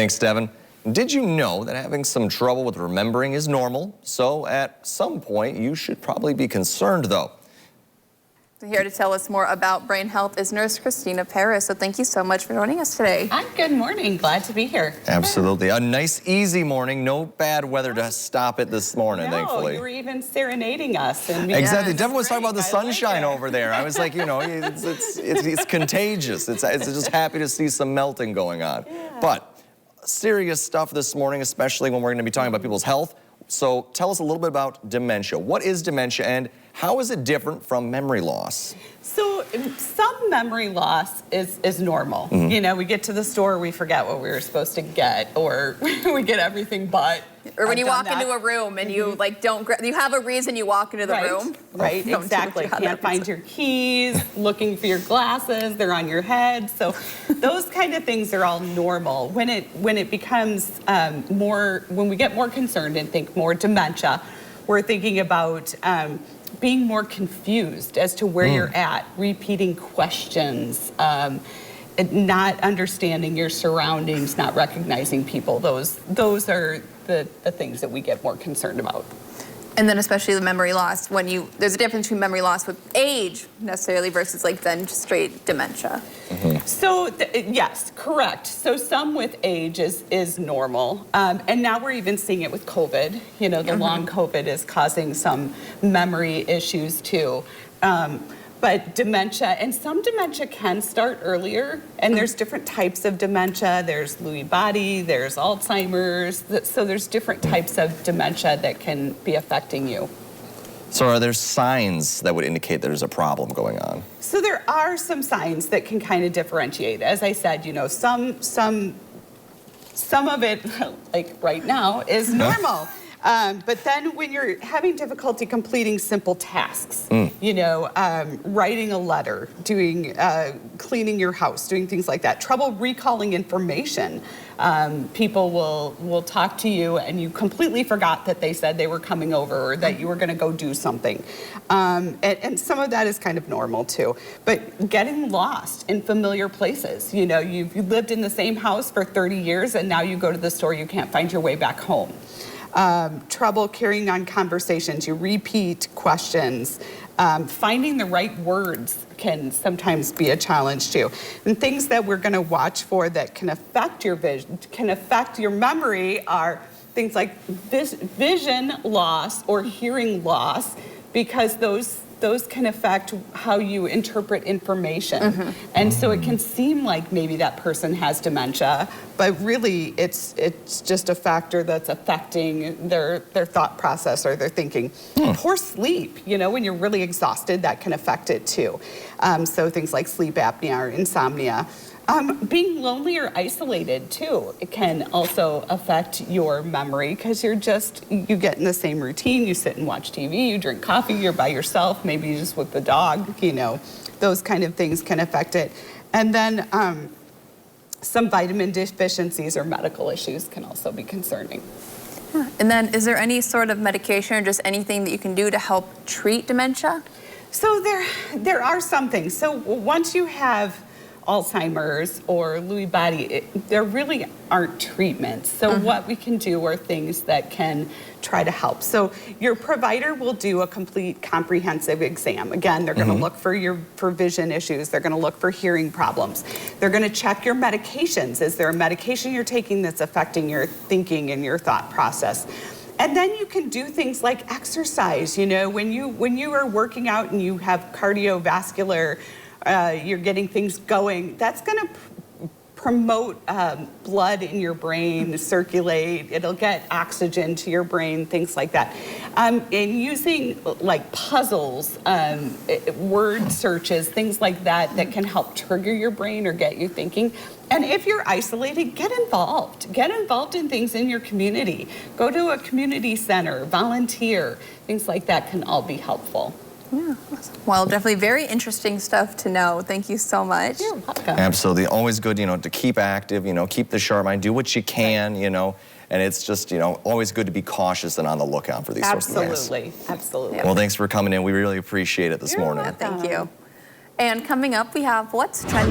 Thanks, Devin. Did you know that having some trouble with remembering is normal? So at some point, you should probably be concerned, though. Here to tell us more about brain health is Nurse Christina Paris. So thank you so much for joining us today. Hi, good morning. Glad to be here. Absolutely. A nice, easy morning. No bad weather to stop it this morning, thankfully. You were even serenading us. And exactly. Devin was talking about the sunshine over there. I was like, you know, it's contagious. It's just happy to see some melting going on. Yeah. But serious stuff this morning, especially when we're going to be talking about people's health. So tell us a little bit about dementia. What is dementia and how is it different from memory loss? So some memory loss is normal. Mm-hmm. You know, we get to the store, we forget what we were supposed to get, or we get everything but. Or when you walk into a room and you like you have a reason you walk into the room. Right, exactly. Can't find your keys, looking for your glasses, they're on your head. So those kind of things are all normal. When it becomes when we get more concerned and think more dementia, we're thinking about being more confused as to where you're at, repeating questions, not understanding your surroundings, not recognizing people. Those are the things that we get more concerned about. And then especially the memory loss, there's a difference between memory loss with age necessarily versus like then just straight dementia. Mm-hmm. So yes, correct. So some with age is normal. And now we're even seeing it with COVID. You know, the long COVID is causing some memory issues too. But dementia, and some dementia can start earlier, and there's different types of dementia. There's Lewy body, there's Alzheimer's, so there's different types of dementia that can be affecting you. So are there signs that would indicate there's a problem going on? So there are some signs that can kind of differentiate. As I said, you know, some of it, like right now, is normal. But then when you're having difficulty completing simple tasks, you know, writing a letter, doing, cleaning your house, doing things like that, trouble recalling information. People will talk to you and you completely forgot that they said they were coming over or that you were going to go do something. And some of that is kind of normal too. But getting lost in familiar places, you know, you've lived in the same house for 30 years and now you go to the store, you can't find your way back home. Trouble carrying on conversations, you repeat questions, finding the right words can sometimes be a challenge too. And things that we're going to watch for that can affect your vision, can affect your memory are things like vision loss or hearing loss, because those can affect how you interpret information. And so it can seem like maybe that person has dementia, but really it's just a factor that's affecting their thought process or their thinking. Poor sleep, you know, when you're really exhausted, that can affect it too. So things like sleep apnea or insomnia. Being lonely or isolated too, it can also affect your memory because you get in the same routine, you sit and watch TV, you drink coffee, you're by yourself, maybe you're just with the dog, you know, those kind of things can affect it. And then some vitamin deficiencies or medical issues can also be concerning. And then is there any sort of medication or just anything that you can do to help treat dementia? So there are some things. So once you have Alzheimer's or Lewy body, there really aren't treatments. So what we can do are things that can try to help. So your provider will do a complete comprehensive exam. Again, they're going to look for vision issues. They're going to look for hearing problems. They're going to check your medications. Is there a medication you're taking that's affecting your thinking and your thought process? And then you can do things like exercise. You know, when you are working out and you have cardiovascular, you're getting things going, that's going to promote blood in your brain, circulate, it'll get oxygen to your brain, things like that. And using like puzzles, word searches, things like that that can help trigger your brain or get you thinking. And if you're isolated, get involved. Get involved in things in your community. Go to a community center, volunteer, things like that can all be helpful. Yeah. Well, definitely very interesting stuff to know. Thank you so much. You're welcome. Absolutely. Always good, you know, to keep active, you know, keep the sharp mind, do what you can, you know, and it's just, you know, always good to be cautious and on the lookout for these sorts of things. Absolutely. Absolutely. Well, thanks for coming in. We really appreciate it this morning. Thank you. And coming up, we have What's Trending.